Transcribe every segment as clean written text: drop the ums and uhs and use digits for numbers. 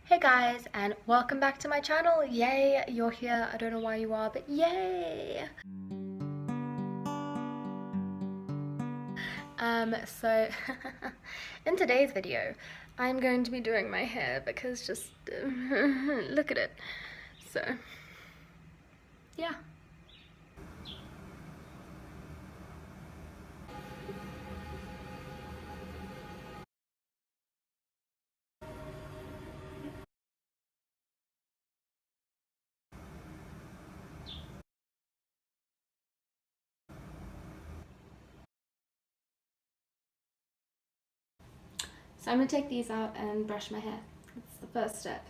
Hey guys, and welcome back to my channel. Yay, you're here. I don't know why you are, but yay! So in today's video, I'm going to be doing my hair because just look at it. So, yeah. So I'm gonna take these out and brush my hair. That's the first step.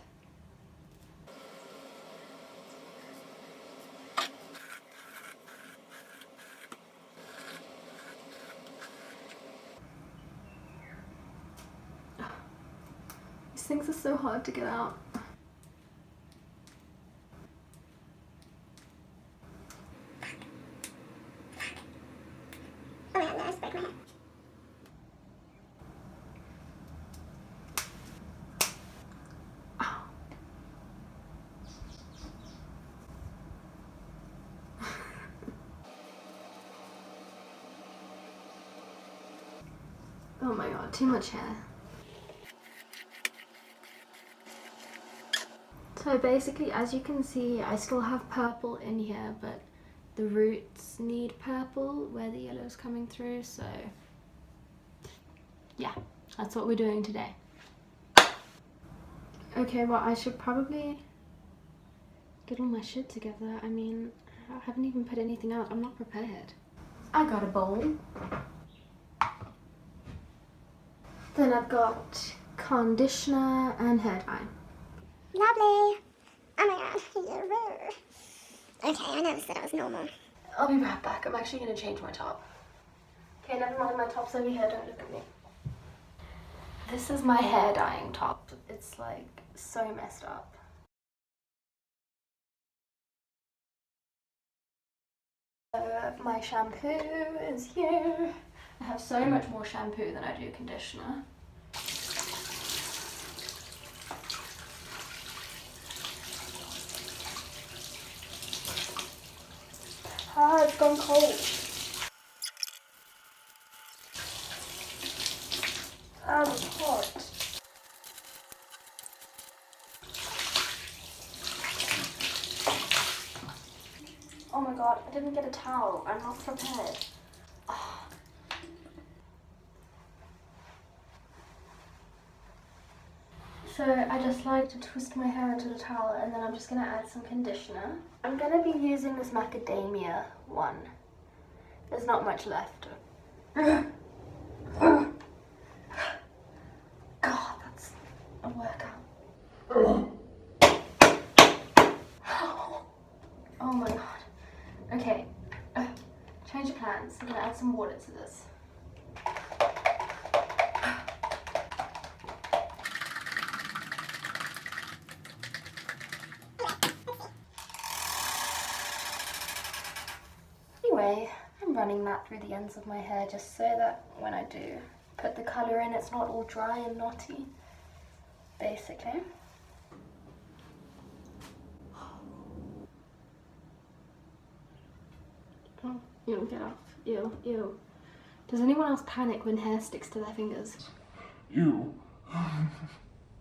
These things are so hard to get out. Oh my god, too much hair. So basically, as you can see, I still have purple in here, but the roots need purple where the yellow is coming through, so yeah, that's what we're doing today. Okay, well, I should probably get all my shit together. I mean, I haven't even put anything out. I'm not prepared. I got a bowl. Then I've got conditioner and hair dye. Lovely. Oh my god. Okay, I never said I was normal. I'll be right back. I'm actually going to change my top. Okay, never mind, my top's over here. Don't look at me. This is my hair dyeing top. It's like so messed up. My shampoo is here. I have so much more shampoo than I do conditioner. Ah, it's gone cold. Ah, it's hot. Oh my god, I didn't get a towel. I'm not prepared. Oh. So I just like to twist my hair into the towel, and then I'm just going to add some conditioner. I'm going to be using this macadamia one. There's not much left. God, that's a workout. Oh my god. Okay, change of plans. I'm gonna add some water to this. Anyway, I'm running that through the ends of my hair just so that when I do put the colour in, it's not all dry and knotty, basically. Oh, ew, get off. Ew, ew. Does anyone else panic when hair sticks to their fingers? Ew.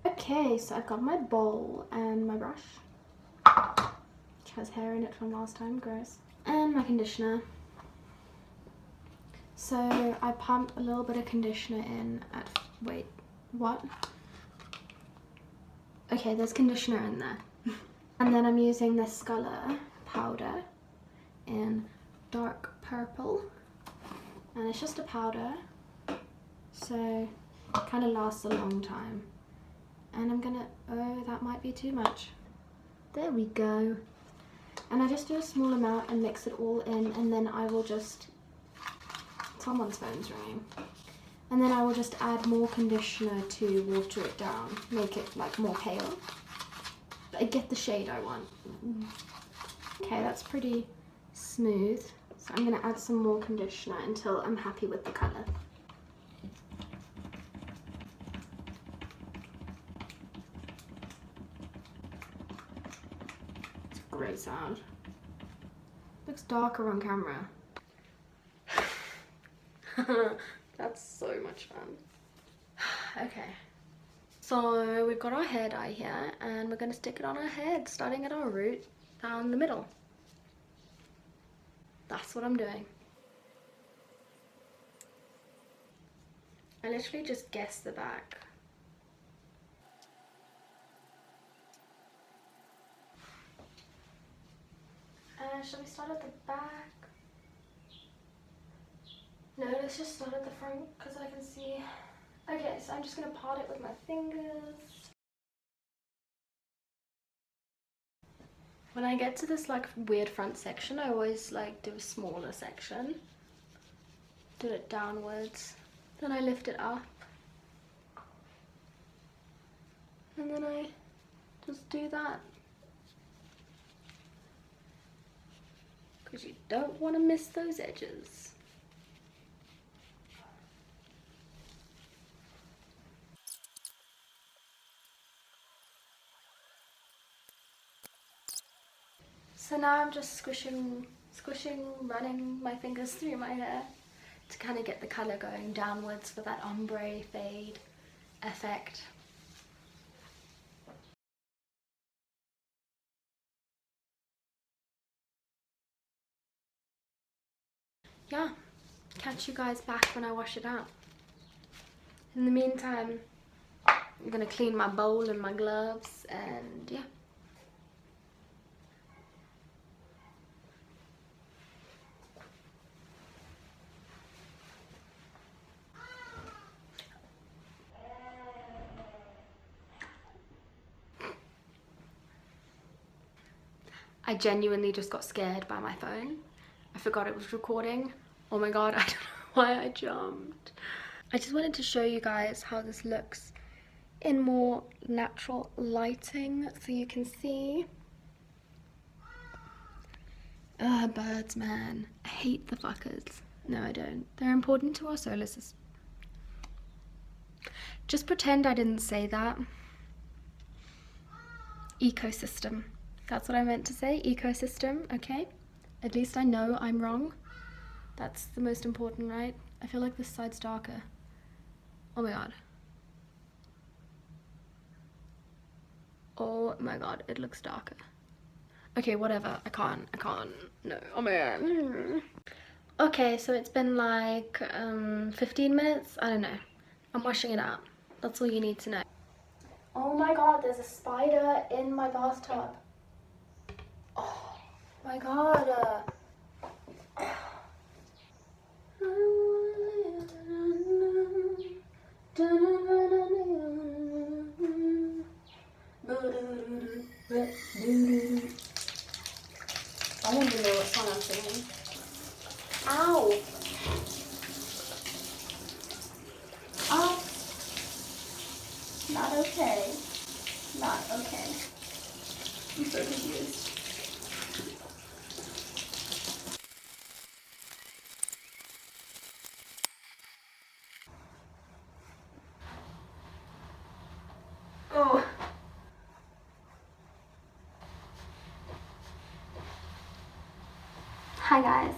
Okay, so I've got my bowl and my brush, which has hair in it from last time, gross. And my conditioner. So I pump a little bit of conditioner in at, wait, what? Okay, there's conditioner in there. And then I'm using this Sculler powder in dark purple. And it's just a powder, so it kind of lasts a long time. And I'm gonna, oh, that might be too much. There we go. And I just do a small amount and mix it all in, and then I will just, someone's phone's ringing. And then I will just add more conditioner to water it down, make it like more pale. I get the shade I want. Okay, that's pretty smooth. So I'm gonna add some more conditioner until I'm happy with the colour. grey sound. Looks darker on camera. That's so much fun. Okay. So we've got our hair dye here and we're going to stick it on our head, starting at our root down the middle. That's what I'm doing. I literally just guessed the back. Shall we start at the back? No, let's just start at the front because I can see. Okay, so I'm just going to part it with my fingers. When I get to this like weird front section, I always like do a smaller section. Do it downwards. Then I lift it up. And then I just do that. Because you don't want to miss those edges. So now I'm just squishing, running my fingers through my hair to kind of get the colour going downwards for that ombre fade effect. Yeah, catch you guys back when I wash it out. In the meantime, I'm gonna clean my bowl and my gloves and yeah. I genuinely just got scared by my phone. I forgot it was recording. Oh my god, I don't know why I jumped. I just wanted to show you guys how this looks in more natural lighting so you can see. Birds, man. I hate the fuckers. No, I don't. They're important to our solar system. Just pretend I didn't say that. Ecosystem. That's what I meant to say, ecosystem, okay? At least I know I'm wrong. That's the most important, right? I feel like this side's darker. Oh my god. Oh my god, it looks darker. Okay, whatever, I can't, no, oh my god. Okay, so it's been like 15 minutes, I don't know. I'm washing it out. That's all you need to know. Oh my god, there's a spider in my bathtub. Oh my god. I don't even know what song I'm singing. Ow! Oh! Not okay. Not okay. I'm so confused. Oh! Hi guys.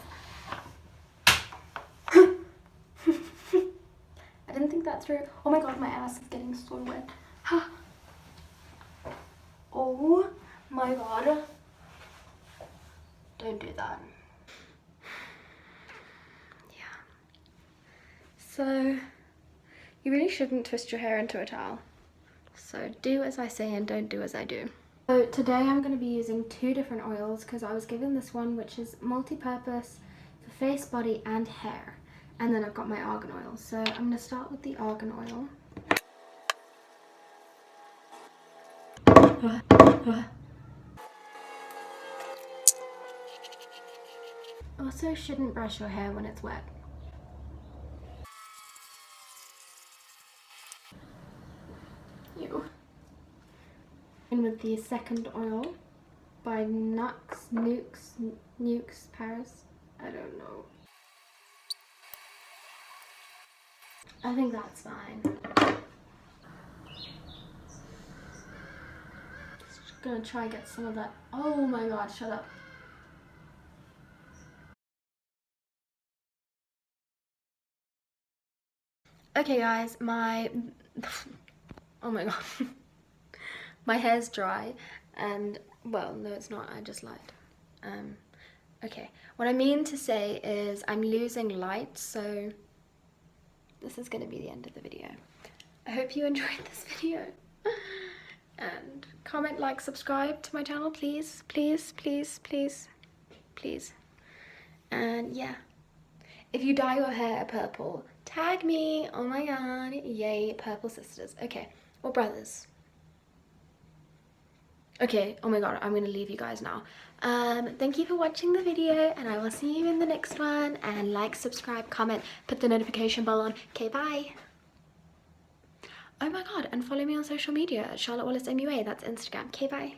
I didn't think that through. Oh my god, my ass is getting so wet. Oh my god. Don't do that. Yeah. So, you really shouldn't twist your hair into a towel. So do as I say and don't do as I do. So today I'm going to be using two different oils because I was given this one which is multi-purpose for face, body and hair. And then I've got my argan oil. So I'm going to start with the argan oil. Also shouldn't brush your hair when it's wet. Ew. And with the second oil by Nukes Paris. I don't know. I think that's fine. gonna try and get some of that. Oh my god, shut up. Okay guys, oh my god. My hair's dry and, well, no it's not, I just lied. Okay, what I mean to say is I'm losing light, so this is gonna be the end of the video. I hope you enjoyed this video. And comment, like, subscribe to my channel, please, please, please, please, please. And yeah, if you dye your hair purple, tag me. Oh my god, yay, purple sisters. Okay, or brothers. Okay, oh my god, I'm gonna leave you guys now. Thank you for watching the video, and I will see you in the next one. And like, subscribe, comment, put the notification bell on. Okay, bye. Oh my god, and follow me on social media at Charlotte Wallace MUA, that's Instagram. Okay, bye.